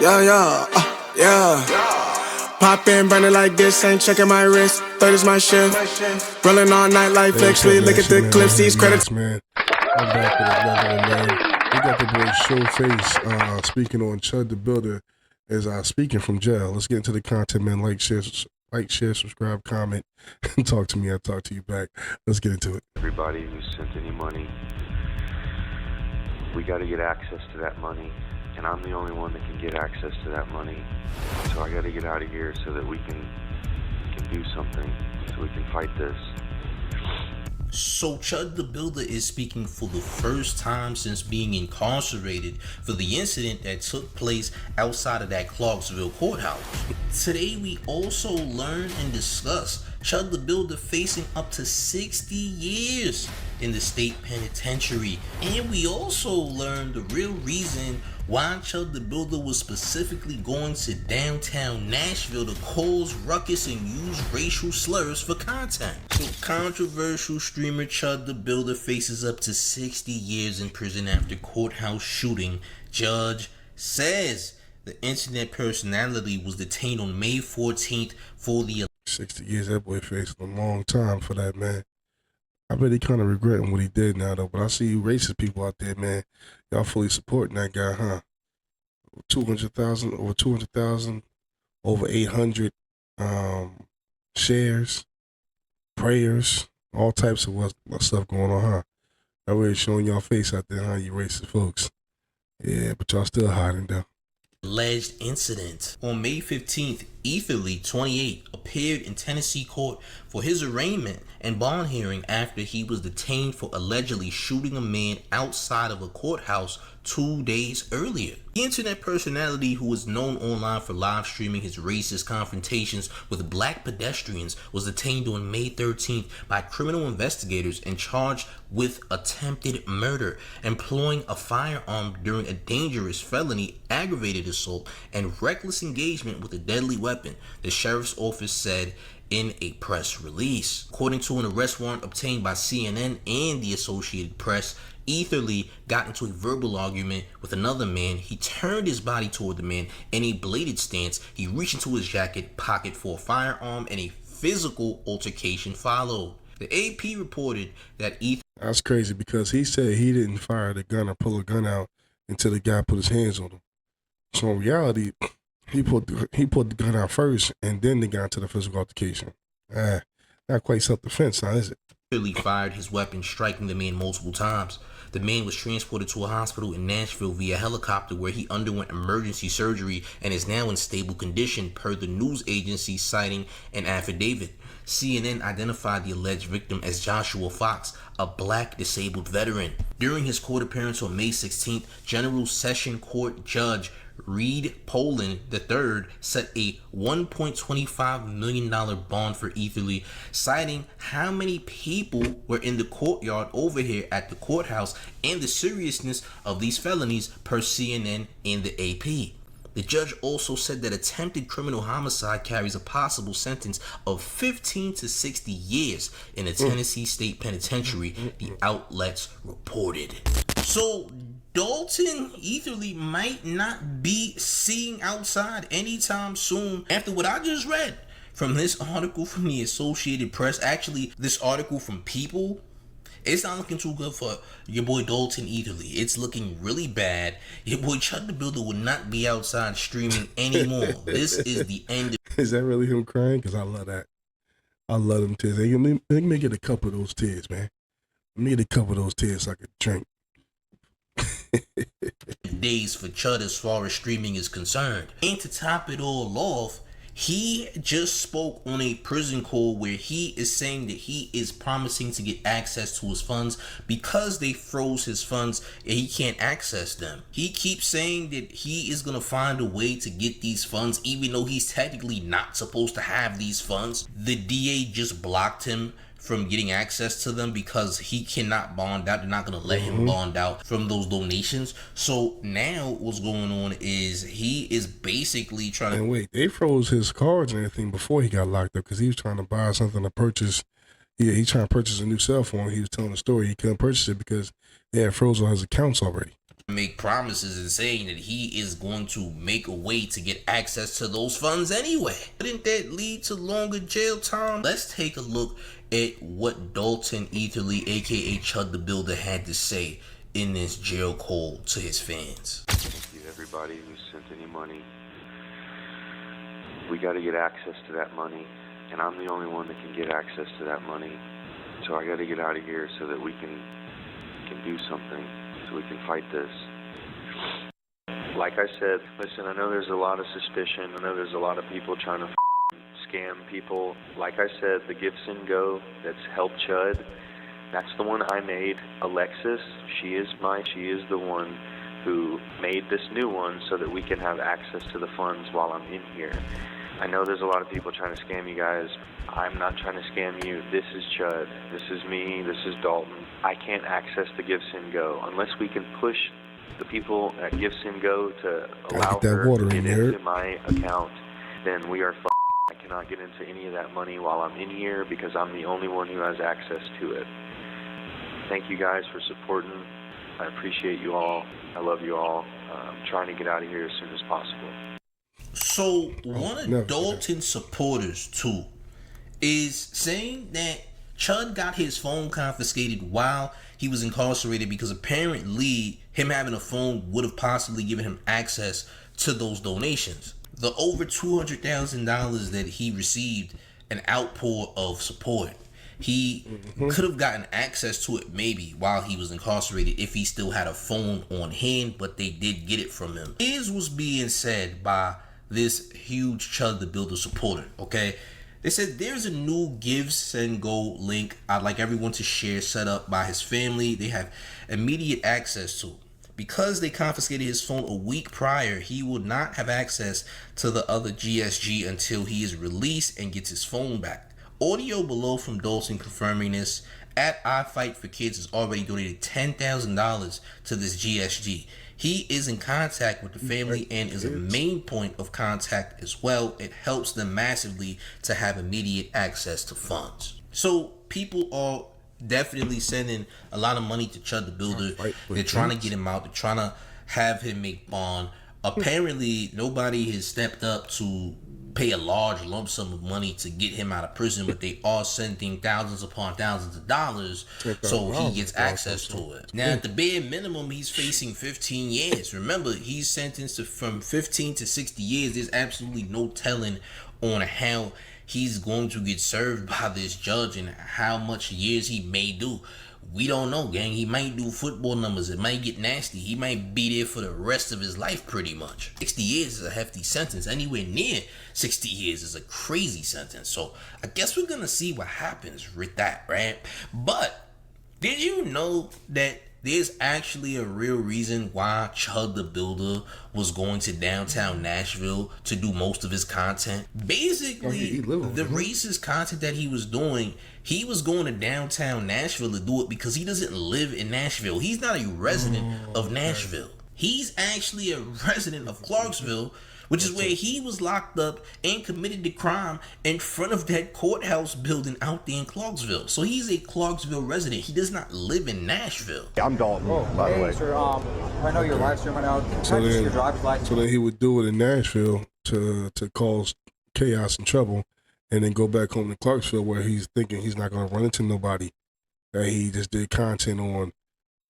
Yeah. Pop in, burning like this, ain't checking my wrist. Third is my shift. Rolling all night like flex. We look at the clips, these credits. Man, I'm back with another one, man. We got the boy Showface speaking on Chud the Builder as speaking from jail. Let's get into the content, man. Like, share, subscribe, comment, and talk to me. I'll talk to you back. Let's get into it. Everybody who sent any money, we got to get access to that money. And I'm the only one that can get access to that money. So I got to get out of here so that we can do something, so we can fight this. So Chud the Builder is speaking for the first time since being incarcerated for the incident that took place outside of that Clarksville courthouse. Today we also learn and discuss Chud the Builder facing up to 60 years in the state penitentiary. And we also learn the real reason why Chud the Builder was specifically going to downtown Nashville to cause ruckus and use racial slurs for content. So controversial streamer Chud the Builder faces up to 60 years in prison after courthouse shooting. Judge says the internet personality was detained on May 14th for the 60 years, that boy faced a long time for that, man. I bet he kind of regretting what he did now, though. But I see you racist people out there, man. Y'all fully supporting that guy, huh? 200,000, over 200,000, over 800 shares, prayers, all types of stuff going on, huh? That really showing y'all face out there, huh, you racist folks. Yeah, but y'all still hiding, though. Alleged incident. On May 15th, Etherly, 28, appeared in Tennessee court for his arraignment and bond hearing after he was detained for allegedly shooting a man outside of a courthouse 2 days earlier. The internet personality, who is known online for live streaming his racist confrontations with black pedestrians, was detained on May 13th by criminal investigators and charged with attempted murder, employing a firearm during a dangerous felony, aggravated assault, and reckless engagement with a deadly weapon, the sheriff's office said in a press release. According to an arrest warrant obtained by CNN and the Associated Press, Etherly got into a verbal argument with another man. He turned his body toward the man in a bladed stance. He reached into his jacket pocket for a firearm, and a physical altercation followed. The AP reported that That's crazy because he said he didn't fire the gun or pull a gun out until the guy put his hands on him. So in reality, he pulled the gun out first, and then they got into the physical altercation. Not quite self-defense, now is it? Etherly fired his weapon, striking the man multiple times. The man was transported to a hospital in Nashville via helicopter, where he underwent emergency surgery and is now in stable condition, per the news agency citing an affidavit. CNN identified the alleged victim as Joshua Fox, a black disabled veteran. During his court appearance on May 16th, General Session Court Judge Reed Poland III set a $1.25 million bond for Etherly, citing how many people were in the courtyard over here at the courthouse and the seriousness of these felonies, per CNN and the AP. The judge also said that attempted criminal homicide carries a possible sentence of 15 to 60 years in the Tennessee State Penitentiary, the outlets reported. So Dalton Etherly might not be seeing outside anytime soon after what I just read from this article from the Associated Press. Actually, this article from People, it's not looking too good for your boy Dalton Etherly. It's looking really bad. Your boy Chud the Builder will not be outside streaming anymore. This is the end. Is that really him crying? Because I love that. I love them tears. Hey, let me get a couple of those tears, man. Let me get a couple of those tears so I could drink. Days for Chud as far as streaming is concerned. And to top it all off, he just spoke on a prison call where he is saying that he is promising to get access to his funds because they froze his funds and he can't access them. He keeps saying that he is going to find a way to get these funds even though he's technically not supposed to have these funds. The DA just blocked him from getting access to them because he cannot bond out. They're not going to let him bond out from those donations. So now what's going on is he is basically trying to... And wait, they froze his cards and everything before he got locked up because he was trying to buy something to purchase. Yeah, he's trying to purchase a new cell phone. He was telling the story he couldn't purchase it because they had froze all his accounts already. make promises and saying that he is going to make a way to get access to those funds anyway. Wouldn't that lead to longer jail time? Let's take a look at what Dalton Etherly, aka Chud the Builder, had to say in this jail call to his fans. Thank you, everybody who sent any money. We got to get access to that money, and I'm the only one that can get access to that money. So I got to get out of here so that we can do something, so we can fight this. Like I said, listen, I know there's a lot of suspicion. I know there's a lot of people trying to scam people. Like I said, the Give Send Go that's helped Chud, that's the one I made. Alexis, she is the one who made this new one so that we can have access to the funds while I'm in here. I know there's a lot of people trying to scam you guys. I'm not trying to scam you. This is Chud. This is me. This is Dalton. I can't access the Give Send Go unless we can push the people at Give Send Go to allow her to get into my account. Then we are f***ed. I cannot get into any of that money while I'm in here because I'm the only one who has access to it. Thank you guys for supporting. I appreciate you all. I love you all. I'm trying to get out of here as soon as possible. So one of Dalton's supporters too is saying that Chud got his phone confiscated while he was incarcerated because apparently him having a phone would have possibly given him access to those donations. The over $200,000 that he received, an outpour of support. He could have gotten access to it maybe while he was incarcerated if he still had a phone on hand, but they did get it from him. This was being said by this huge Chud the Builder supporter, okay? They said there's a new Give Send Go link I'd like everyone to share, set up by his family. They have immediate access to. Because they confiscated his phone a week prior, he will not have access to the other GSG until he is released and gets his phone back. Audio below from Dalton confirming this. At I Fight for Kids has already donated $10,000 to this GSG. He is in contact with the family and is a main point of contact as well. It helps them massively to have immediate access to funds. So people are definitely sending a lot of money to Chud the Builder. They're trying to get him out. They're trying to have him make bond. Apparently, nobody has stepped up to pay a large lump sum of money to get him out of prison, but they are sending thousands upon thousands of dollars so he gets access to it. Now, at the bare minimum, he's facing 15 years. Remember, he's sentenced to from 15 to 60 years. There's absolutely no telling on how he's going to get served by this judge and how much years he may do. We don't know, gang. He might do football numbers. It might get nasty. He might be there for the rest of his life pretty much. 60 years is a hefty sentence. Anywhere near 60 years is a crazy sentence. So I guess we're going to see what happens with that, right? But did you know that there's actually a real reason why Chud the Builder was going to downtown Nashville to do most of his content? Basically, the racist content that he was doing, he was going to downtown Nashville to do it because he doesn't live in Nashville. He's not a resident of Nashville. He's actually a resident of Clarksville, which is where he was locked up and committed the crime in front of that courthouse building out there in Clarksville. So he's a Clarksville resident. He does not live in Nashville. I'm Dalton, by the way. Sir, I know your live stream right now. Can I just see your driver's license? So then he would do it in Nashville to cause chaos and trouble, and then go back home to Clarksville where he's thinking he's not going to run into nobody that he just did content on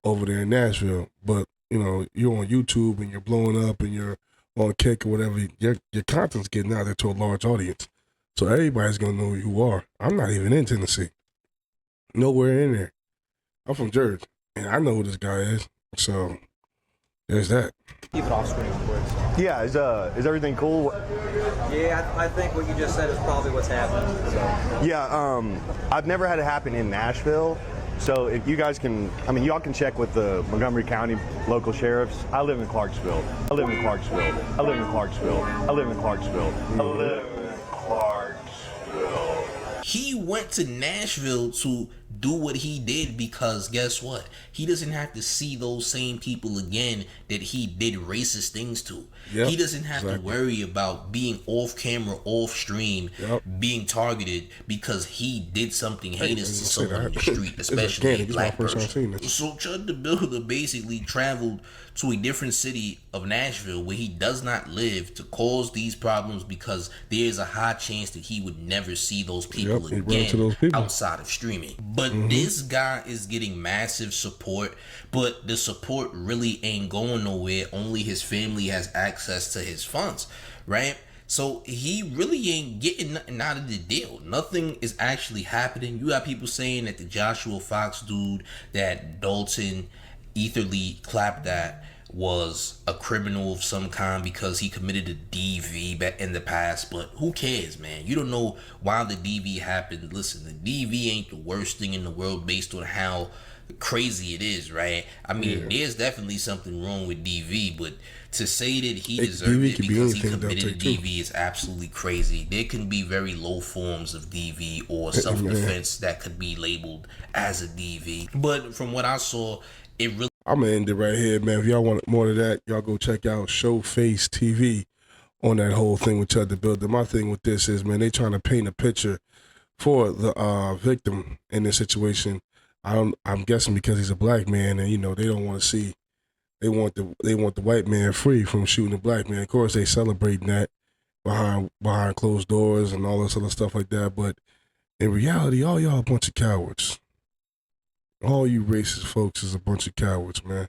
over there in Nashville. But, you know, you're on YouTube and you're blowing up and you're on Kick or whatever, your content's getting out there to a large audience. So everybody's going to know who you are. I'm not even in Tennessee. Nowhere in there. I'm from Jersey, and I know who this guy is. So there's that. Keep it off screen, please. Yeah, is everything cool? Yeah, I think what you just said is probably what's happening. So. Yeah, I've never had it happen in Nashville. So if you guys can, I mean, y'all can check with the Montgomery County local sheriffs. I live in Clarksville. I live in Clarksville. I live in Clarksville. I live in Clarksville. I live in Clarksville. He went to Nashville to do what he did, because guess what? He doesn't have to see those same people again that he did racist things to. Yep, he doesn't have to worry about being off camera, off stream, being targeted because he did something heinous to someone in the street, especially a black person. So Chud the Builder basically traveled to a different city of Nashville where he does not live to cause these problems, because there's a high chance that he would never see those people again outside of streaming. But this guy is getting massive support, but the support really ain't going nowhere. Only his family has access to his funds, right? So he really ain't getting nothing out of the deal. Nothing is actually happening. You got people saying that the Joshua Fox dude that Dalton Etherly clapped at was a criminal of some kind because he committed a DV back in the past. But who cares, man? You don't know why the DV happened. Listen, the DV ain't the worst thing in the world based on how crazy it is, right? I mean, there's definitely something wrong with DV, but to say that he deserved it because he committed a DV is absolutely crazy. There can be very low forms of DV or self-defense that could be labeled as a DV. But from what I saw, it really... I'm gonna end it right here, man. If y'all want more of that, y'all go check out Showface TV on that whole thing with Chud the Builder. My thing with this is, man, they trying to paint a picture for the victim in this situation. I'm guessing because he's a black man, and you know they don't want to see. They want the white man free from shooting the black man. Of course, they celebrating that behind closed doors and all this other stuff like that. But in reality, all y'all a bunch of cowards. All you racist folks is a bunch of cowards, man.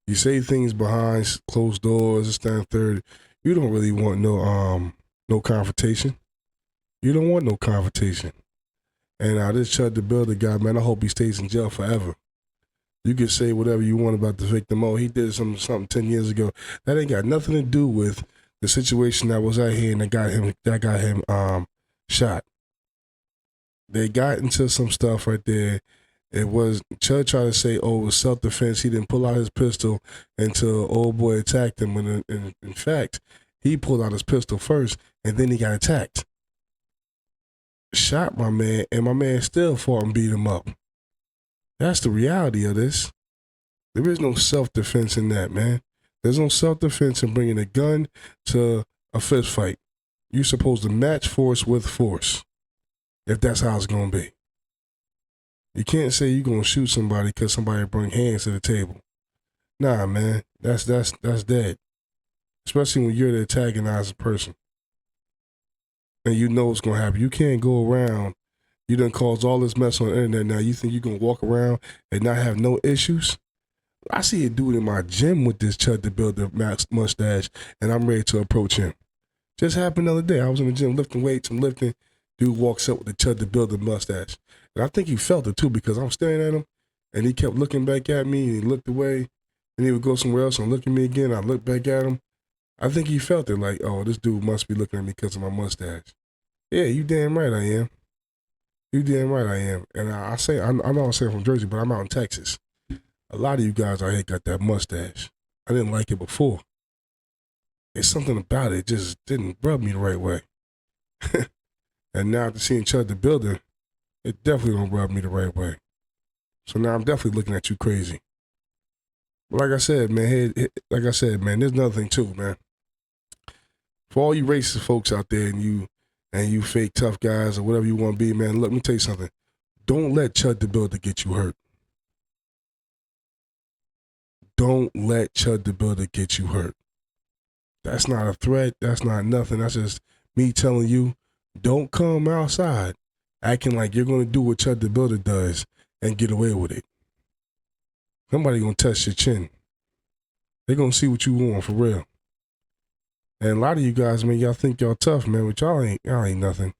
You say things behind closed doors, this, that, and third. You don't really want no confrontation. You don't want no confrontation. And this Chud the Builder guy, man, I hope he stays in jail forever. You can say whatever you want about the victim. Oh, he did something 10 years ago. That ain't got nothing to do with the situation that was out here and that got him shot. They got into some stuff right there. It was Chud tried to say, oh, it was self-defense. He didn't pull out his pistol until old boy attacked him. When in fact, he pulled out his pistol first, and then he got attacked. Shot my man, and my man still fought and beat him up. That's the reality of this. There is no self-defense in that, man. There's no self-defense in bringing a gun to a fist fight. You're supposed to match force with force, if that's how it's going to be. You can't say you're going to shoot somebody because somebody bring hands to the table. Nah, man, that's dead. Especially when you're the antagonized person. And you know what's going to happen. You can't go around, you done caused all this mess on the internet. Now you think you're going to walk around and not have no issues? I see a dude in my gym with this Chud the Builder mustache, and I'm ready to approach him. Just happened the other day. I was in the gym lifting weights, I'm lifting. Dude walks up with the Chud the Builder mustache. And I think he felt it too because I'm staring at him, and he kept looking back at me, and he looked away, and he would go somewhere else and look at me again. I look back at him. I think he felt it like, oh, this dude must be looking at me because of my mustache. Yeah, you damn right I am. You damn right I am. And I know I'm saying from Jersey, but I'm out in Texas. A lot of you guys out here got that mustache. I didn't like it before. There's something about it just didn't rub me the right way. And now after seeing Chud the Builder, it definitely don't rub me the right way. So now I'm definitely looking at you crazy. But like I said, man, there's another thing too, man. For all you racist folks out there and you fake tough guys or whatever you want to be, man, let me tell you something. Don't let Chud the Builder get you hurt. Don't let Chud the Builder get you hurt. That's not a threat. That's not nothing. That's just me telling you, don't come outside acting like you're going to do what Chud the Builder does and get away with it. Somebody going to test your chin. They're going to see what you want for real. And a lot of you guys, man, y'all think y'all tough, man, but y'all ain't nothing.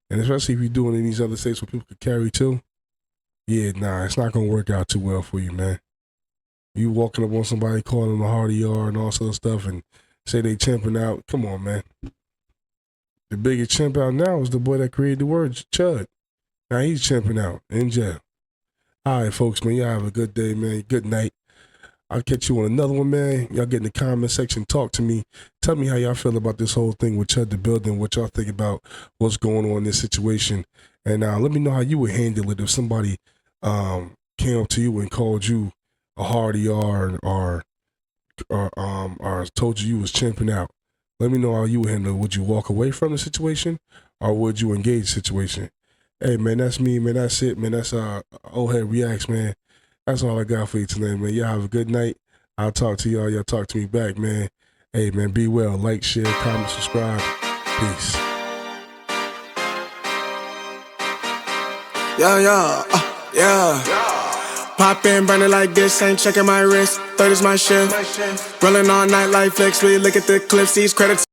And especially if you're doing it in these other states where people could carry too, yeah, nah, it's not going to work out too well for you, man. You walking up on somebody, calling them a hardy R and all sort of stuff and say they chimping out. Come on, man. The biggest chimp out now is the boy that created the word Chud. Now he's chimping out in jail. All right, folks, man, y'all have a good day, man. Good night. I'll catch you on another one, man. Y'all get in the comment section. Talk to me. Tell me how y'all feel about this whole thing with Chud the Builder and what y'all think about what's going on in this situation. And let me know how you would handle it if somebody came up to you and called you a hardy or told you was chimping out. Let me know how you would handle it. Would you walk away from the situation or would you engage the situation? Hey, man, that's me, man. That's it, man. That's Old Head Reacts, man. That's all I got for you tonight, man. Y'all have a good night. I'll talk to y'all. Y'all talk to me back, man. Hey, man, be well. Like, share, comment, subscribe. Peace. Yeah. Pop in, burning like this, ain't checking my wrist. 30's my shift. Rolling all night like flex, we look at the clips, these credits